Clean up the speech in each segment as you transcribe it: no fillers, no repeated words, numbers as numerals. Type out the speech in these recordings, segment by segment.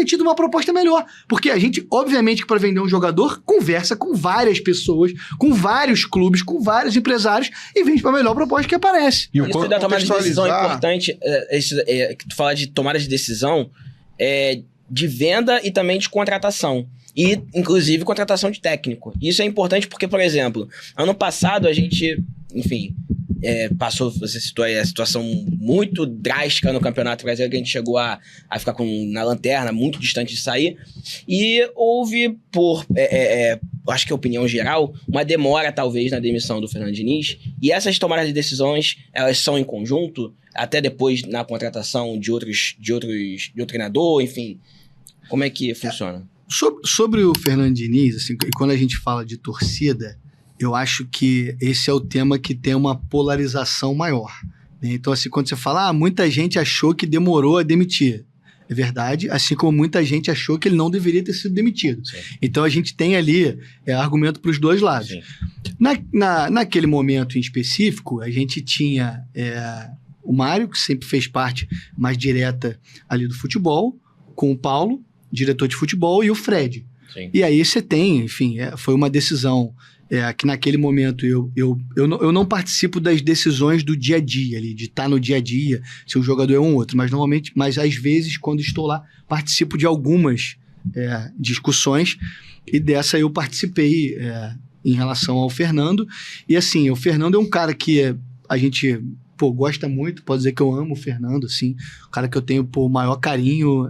ter tido uma proposta melhor. Porque a gente, obviamente, que para vender um jogador, conversa com várias pessoas, com vários clubes, com vários empresários e vende para a melhor proposta que aparece. E isso da tomada de decisão é importante. Que tu fala de tomada de decisão de venda e também de contratação. E, inclusive, contratação de técnico. Isso é importante porque, por exemplo, ano passado a gente, enfim, passou, você citou aí a situação muito drástica no Campeonato Brasileiro, que a gente chegou a ficar na lanterna, muito distante de sair. E houve, acho que é opinião geral, uma demora, talvez, na demissão do Fernando Diniz. E essas tomadas de decisões, elas são em conjunto, até depois na contratação de outro treinador, enfim. Como é que funciona? Sobre o Fernando Diniz, assim, e quando a gente fala de torcida, eu acho que esse é o tema que tem uma polarização maior, né? Então, assim, quando você fala, muita gente achou que demorou a demitir. É verdade, assim como muita gente achou que ele não deveria ter sido demitido. Sim. Então, a gente tem ali argumento para os dois lados. Naquele momento em específico, a gente tinha o Mário, que sempre fez parte mais direta ali do futebol, com o Paulo, diretor de futebol, e o Fred. Sim. E aí você tem, enfim, foi uma decisão que naquele momento eu não participo das decisões do dia a dia ali, de estar no dia a dia, se o jogador é um ou outro, mas às vezes, quando estou lá, participo de algumas discussões, e dessa eu participei em relação ao Fernando. E assim, o Fernando é um cara que a gente gosta muito, pode dizer que eu amo o Fernando, assim, o cara que eu tenho o maior carinho,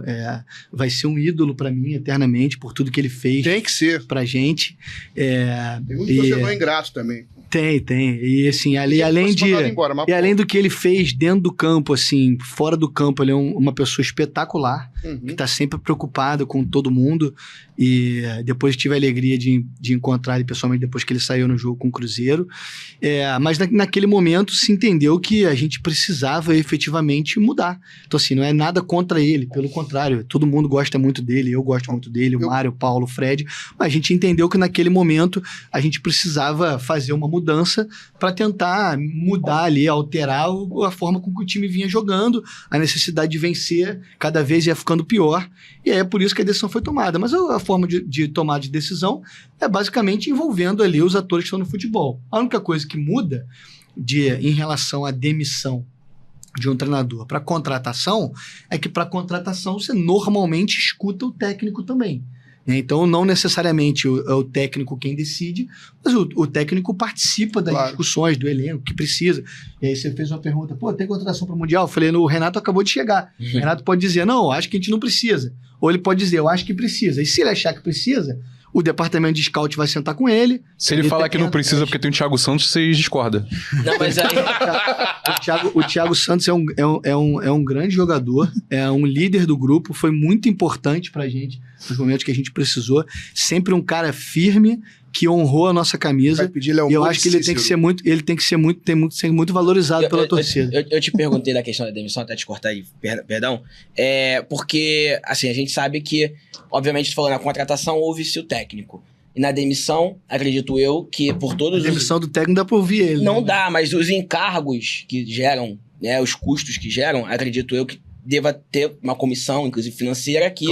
vai ser um ídolo pra mim eternamente, por tudo que ele fez. Tem que ser. Pra gente. Tem muito torcedor ingrato também. Tem. E assim, além do que ele fez dentro do campo, assim, fora do campo, ele é uma pessoa espetacular, que tá sempre preocupado com todo mundo. E depois tive a alegria de encontrar ele pessoalmente depois que ele saiu no jogo com o Cruzeiro. Mas naquele momento se entendeu que a gente precisava efetivamente mudar. Então, assim, não é nada contra ele, pelo contrário, todo mundo gosta muito dele, eu gosto muito dele, o Mário, o Paulo, o Fred. Mas a gente entendeu que naquele momento a gente precisava fazer uma mudança para tentar mudar ali, alterar a forma com que o time vinha jogando, a necessidade de vencer cada vez ia ficando pior, e é por isso que a decisão foi tomada. Mas a forma de tomar de decisão é basicamente envolvendo ali os atores que estão no futebol. A única coisa que muda em relação à demissão de um treinador para contratação é que para contratação você normalmente escuta o técnico também. Então, não necessariamente é o técnico quem decide, mas o técnico participa das discussões do elenco que precisa. E aí você fez uma pergunta, tem contratação para o Mundial? Eu falei, o Renato acabou de chegar. O Renato pode dizer, não, acho que a gente não precisa. Ou ele pode dizer, eu acho que precisa. E se ele achar que precisa, o departamento de scout vai sentar com ele. Se ele falar que não precisa porque tem o Thiago Santos, vocês discordam. Não, mas aí... o Thiago Santos é um grande jogador, é um líder do grupo, foi muito importante pra gente nos momentos que a gente precisou. Sempre um cara firme, que honrou a nossa camisa. E eu acho que ele tem que ser muito valorizado pela torcida. Eu te perguntei da questão da demissão, até te cortar aí, perdão. Porque, assim, a gente sabe que, obviamente, tu falou, na contratação houve-se o técnico. E na demissão, acredito eu, que por todos a demissão do técnico dá pra ouvir ele. Não dá, mas os encargos que geram, os custos que geram, acredito eu que deva ter uma comissão, inclusive financeira, aqui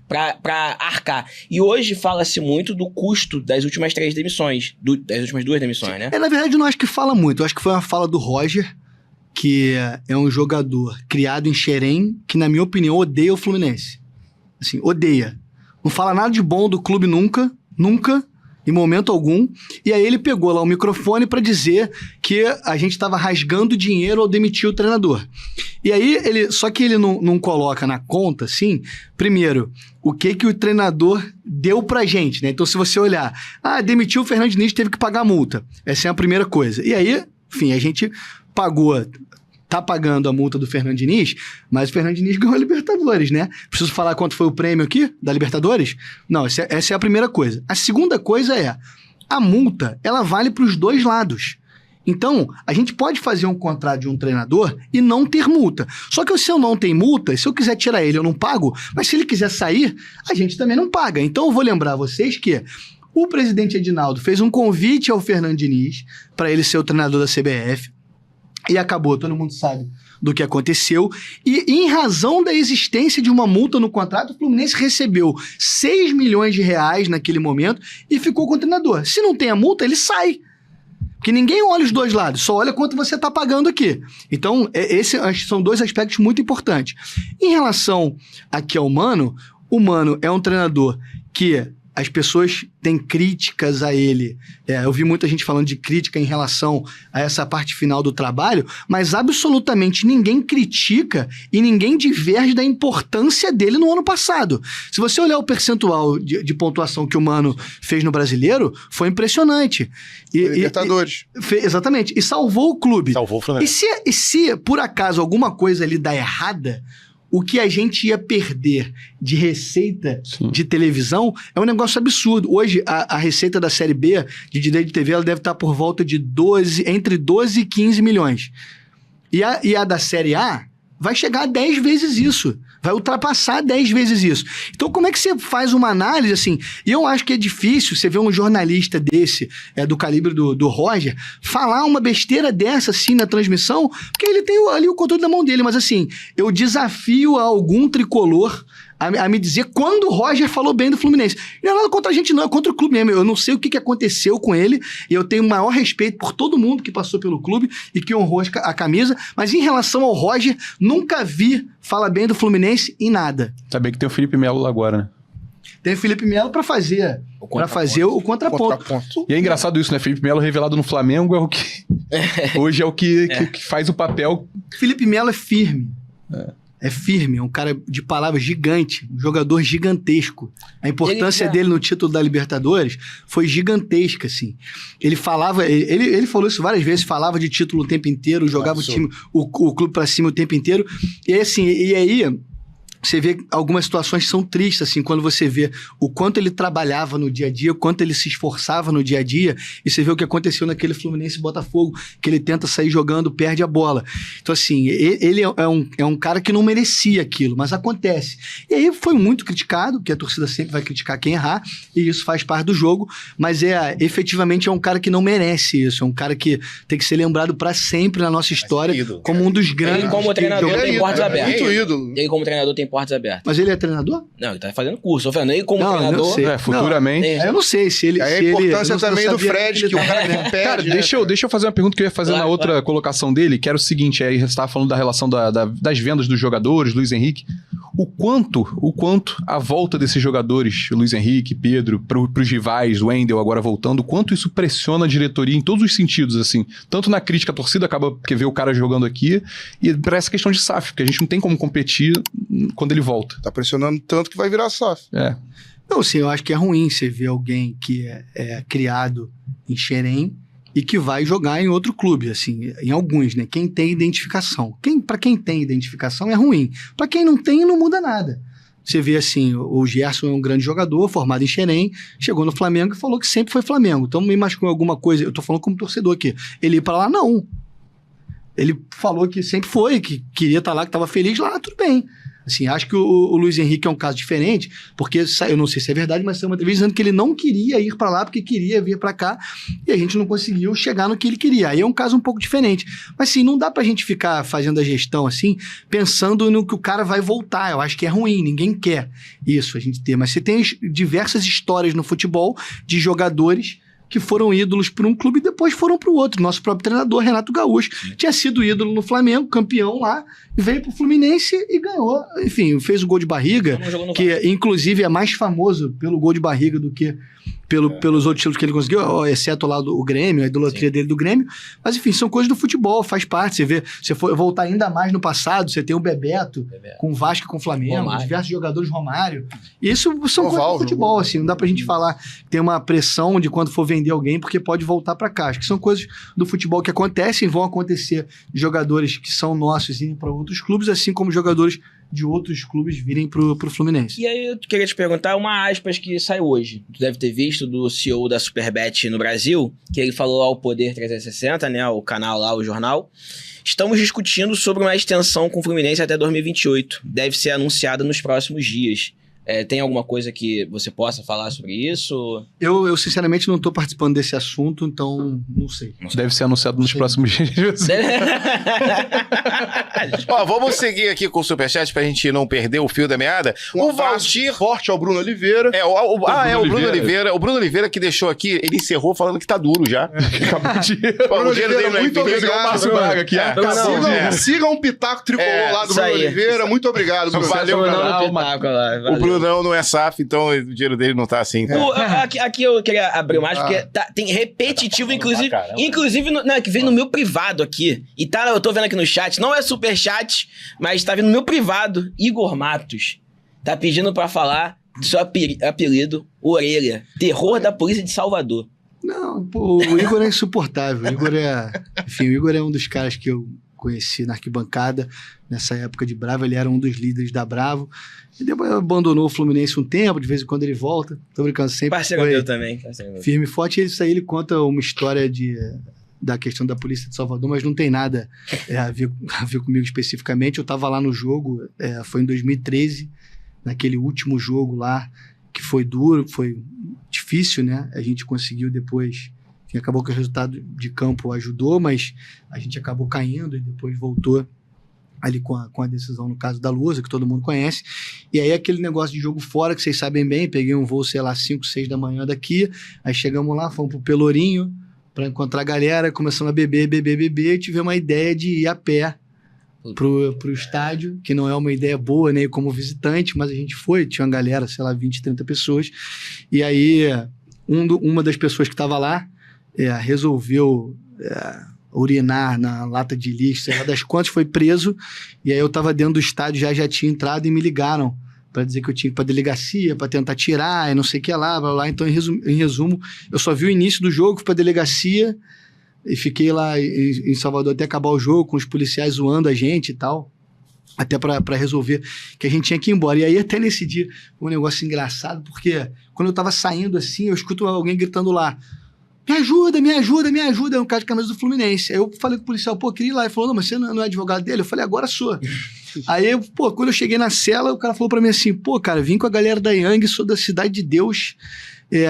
para arcar. E hoje fala-se muito do custo das últimas 3 demissões, das últimas 2 demissões, né? Na verdade, eu não acho que fala muito. Eu acho que foi uma fala do Roger, que é um jogador criado em Xerém, que, na minha opinião, odeia o Fluminense. Assim, odeia. Não fala nada de bom do clube nunca, em momento algum. E aí ele pegou lá o microfone para dizer que a gente estava rasgando dinheiro ao demitir o treinador. E aí, só que ele não coloca na conta, assim, primeiro, o que o treinador deu pra gente, né? Então, se você olhar, demitiu o Fernando Diniz, teve que pagar a multa. Essa é a primeira coisa. E aí, enfim, a gente tá pagando a multa do Fernando Diniz, mas o Fernando Diniz ganhou a Libertadores, né? Preciso falar quanto foi o prêmio aqui da Libertadores? Não, essa é a primeira coisa. A segunda coisa a multa, ela vale para os dois lados. Então, a gente pode fazer um contrato de um treinador e não ter multa. Só que se eu não tenho multa, se eu quiser tirar ele, eu não pago, mas se ele quiser sair, a gente também não paga. Então, eu vou lembrar vocês que o presidente Edinaldo fez um convite ao Fernando Diniz para ele ser o treinador da CBF, e acabou, todo mundo sabe do que aconteceu. E em razão da existência de uma multa no contrato, o Fluminense recebeu 6 milhões de reais naquele momento e ficou com o treinador. Se não tem a multa, ele sai. Porque ninguém olha os dois lados, só olha quanto você está pagando aqui. Então, esses são dois aspectos muito importantes. Em relação aqui ao Mano, o Mano é um treinador que as pessoas têm críticas a ele. Eu vi muita gente falando de crítica em relação a essa parte final do trabalho, mas absolutamente ninguém critica e ninguém diverge da importância dele no ano passado. Se você olhar o percentual de pontuação que o Mano fez no Brasileiro, foi impressionante. Libertadores. Exatamente. E salvou o clube. Salvou o Fluminense. E se por acaso alguma coisa ali dá errada, o que a gente ia perder de receita de televisão é um negócio absurdo. Hoje, a receita da Série B, de direito de TV, ela deve estar por volta de entre 12 e 15 milhões. E a da Série A vai chegar a 10 vezes isso. Vai ultrapassar 10 vezes isso. Então, como é que você faz uma análise assim? E eu acho que é difícil você ver um jornalista desse, do calibre do Roger, falar uma besteira dessa assim na transmissão, porque ele tem ali o controle da mão dele. Mas assim, eu desafio a algum tricolor a me dizer quando o Roger falou bem do Fluminense. Não é nada contra a gente, não, é contra o clube mesmo. Eu não sei o que aconteceu com ele, e eu tenho o maior respeito por todo mundo que passou pelo clube e que honrou a camisa, mas em relação ao Roger, nunca vi falar bem do Fluminense em nada. Sabia que tem o Felipe Melo lá agora, né? Tem o Felipe Melo para fazer o contraponto. E é engraçado isso, né? Felipe Melo revelado no Flamengo é o que... Hoje é o que faz o papel... Felipe Melo é firme. É firme, é um cara de palavras gigante, um jogador gigantesco. A importância dele no título da Libertadores foi gigantesca, assim. Ele falava, ele falou isso várias vezes, falava de título o tempo inteiro, jogava o clube pra cima o tempo inteiro. E assim, e aí você vê algumas situações que são tristes, assim, quando você vê o quanto ele trabalhava no dia a dia, o quanto ele se esforçava no dia a dia, e você vê o que aconteceu naquele Fluminense Botafogo, que ele tenta sair jogando, perde a bola. Então, assim, ele é um cara que não merecia aquilo, mas acontece. E aí foi muito criticado, que a torcida sempre vai criticar quem errar, e isso faz parte do jogo, mas efetivamente é um cara que não merece isso, é um cara que tem que ser lembrado para sempre na nossa história, como um dos grandes... Ele como treinador tem portas abertas. Muito ídolo. Ele como treinador tem portas abertas. Mas ele é treinador? Não, ele tá fazendo curso. Eu falei, ele como treinador... futuramente. Eu não sei se ele... Aí a importância também do Fred, que o cara não perde. Cara, deixa eu fazer uma pergunta que eu ia fazer na outra colocação dele, que era o seguinte, aí você estava falando da relação das vendas dos jogadores, Luiz Henrique. O quanto a volta desses jogadores, Luiz Henrique, Pedro, pros rivais, o Wendel agora voltando, o quanto isso pressiona a diretoria em todos os sentidos, assim. Tanto na crítica à torcida, acaba porque vê o cara jogando aqui, e para essa questão de SAF, porque a gente não tem como competir quando ele volta. Tá pressionando tanto que vai virar SAF. Não, sim, eu acho que é ruim você ver alguém que é criado em Xerém e que vai jogar em outro clube, assim, em alguns, né? Quem tem identificação. Para quem tem identificação é ruim. Para quem não tem, não muda nada. Você vê assim, o Gerson é um grande jogador, formado em Xerém, chegou no Flamengo e falou que sempre foi Flamengo. Então me machucou alguma coisa, eu tô falando como torcedor aqui. Ele ia pra lá, não. Ele falou que sempre foi, que queria estar lá, que estava feliz lá, tudo bem. Assim, acho que o Luiz Henrique é um caso diferente, porque eu não sei se é verdade, mas saiu uma entrevista dizendo que ele não queria ir para lá, porque queria vir para cá, e a gente não conseguiu chegar no que ele queria. Aí é um caso um pouco diferente. Mas sim, não dá pra gente ficar fazendo a gestão assim, pensando no que o cara vai voltar. Eu acho que é ruim, ninguém quer isso a gente ter. Mas você tem diversas histórias no futebol de jogadores que foram ídolos por um clube e depois foram para o outro. Nosso próprio treinador, Renato Gaúcho, tinha sido ídolo no Flamengo, campeão lá, veio para o Fluminense e ganhou. Enfim, fez o gol de barriga, que inclusive é mais famoso pelo gol de barriga do que pelos outros títulos que ele conseguiu, exceto lá o Grêmio, a idolatria dele do Grêmio. Mas enfim, são coisas do futebol, faz parte. Você vê, se for voltar ainda mais no passado, você tem o Bebeto com o Vasco, com o Flamengo, Romário. Diversos jogadores, Romário. Isso são coisas do futebol, assim, não dá pra gente falar que tem uma pressão de quando for vender alguém, porque pode voltar pra cá. Acho que são coisas do futebol que acontecem, vão acontecer de jogadores que são nossos irem para outros clubes, assim como jogadores de outros clubes virem pro Fluminense. E aí eu queria te perguntar uma aspas que saiu hoje. Tu deve ter visto do CEO da Superbet no Brasil, que ele falou ao Poder 360, né, o canal lá, o jornal. Estamos discutindo sobre uma extensão com o Fluminense até 2028. Deve ser anunciada nos próximos dias. Tem alguma coisa que você possa falar sobre isso? Eu sinceramente, não tô participando desse assunto, então não sei. Deve ser anunciado nos próximos dias. Ó, vamos seguir aqui com o Superchat pra gente não perder o fio da meada. O Valdir forte ao Bruno Oliveira. O Bruno Oliveira. O Bruno Oliveira que deixou aqui, ele encerrou falando que tá duro já. Bruno Oliveira, muito obrigado. Sigam o Pitaco Tricolor lá do Bruno Oliveira. Muito obrigado, Bruno. Valeu, o Brunão não é SAF, então o dinheiro dele não tá assim. Então. Aqui eu queria abrir mais, porque tem repetitivo, inclusive que vem no meu privado aqui. E eu tô vendo aqui no chat, não é superchat, mas tá vindo no meu privado, Igor Matos. Tá pedindo pra falar do seu apelido, Orelha, terror da polícia de Salvador. Não, pô, o Igor é insuportável. O Igor é um dos caras que eu conheci na arquibancada, nessa época de Bravo, ele era um dos líderes da Bravo, e depois abandonou o Fluminense um tempo, de vez em quando ele volta, tô brincando, sempre parceiro meu também. Firme e forte, e isso aí ele conta uma história da questão da polícia de Salvador, mas não tem nada a ver comigo especificamente. Eu tava lá no jogo, foi em 2013, naquele último jogo lá, que foi duro, foi difícil, né? A gente conseguiu depois, enfim, acabou que o resultado de campo ajudou, mas a gente acabou caindo e depois voltou ali com a decisão no caso da Lusa, que todo mundo conhece. E aí aquele negócio de jogo fora, que vocês sabem bem, peguei um voo, sei lá, 5, 6 da manhã daqui, aí chegamos lá, fomos pro Pelourinho para encontrar a galera, começamos a beber, e tivemos uma ideia de ir a pé pro estádio, que não é uma ideia boa, né, como visitante, mas a gente foi, tinha uma galera, sei lá, 20, 30 pessoas, e aí uma das pessoas que estava lá resolveu urinar na lata de lixo, sei lá das quantas, foi preso, e aí eu tava dentro do estádio, já tinha entrado e me ligaram para dizer que eu tinha que ir pra delegacia, para tentar tirar, e não sei o que lá, blá, blá. Então, em resumo, eu só vi o início do jogo, fui pra delegacia, e fiquei lá em Salvador até acabar o jogo, com os policiais zoando a gente e tal, até para resolver que a gente tinha que ir embora. E aí, até nesse dia, um negócio engraçado, porque quando eu tava saindo assim, eu escuto alguém gritando lá, me ajuda, é um cara de camisa do Fluminense. Aí eu falei com o policial, pô, queria ir lá. Ele falou, não, mas você não é advogado dele? Eu falei, agora sou. Aí, quando eu cheguei na cela, o cara falou pra mim assim, pô, cara, vim com a galera da Yang, sou da Cidade de Deus,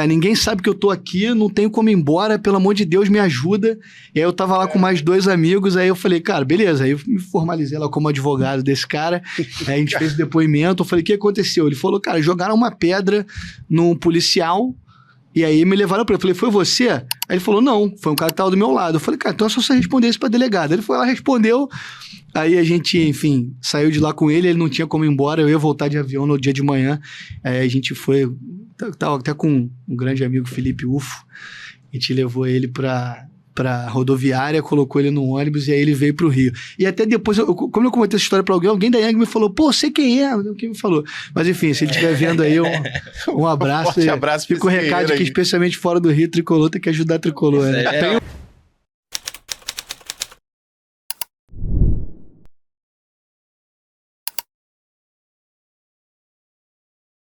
ninguém sabe que eu tô aqui, não tenho como ir embora, pelo amor de Deus, me ajuda. E aí eu tava lá com mais 2 amigos, aí eu falei, cara, beleza. Aí eu me formalizei lá como advogado desse cara, aí a gente fez o depoimento, eu falei, o que aconteceu? Ele falou, cara, jogaram uma pedra num policial, e aí me levaram pra ele. Eu falei, foi você? Aí ele falou, não, foi um cara que tava do meu lado. Eu falei, cara, então é só você responder isso pra delegado. Ele foi lá, respondeu, aí a gente, enfim, saiu de lá com ele não tinha como ir embora, eu ia voltar de avião no dia de manhã, aí a gente foi, tava até com um grande amigo, Felipe Ufo, a gente levou ele pra rodoviária, colocou ele no ônibus e aí ele veio pro Rio. E até depois, como eu contei essa história pra alguém da Yang me falou, pô, sei quem é, quem me falou. Mas enfim, se ele estiver vendo aí, um abraço. Um forte abraço. Fica o recado aqui, especialmente fora do Rio, Tricolor, tem que ajudar a Tricolor, né?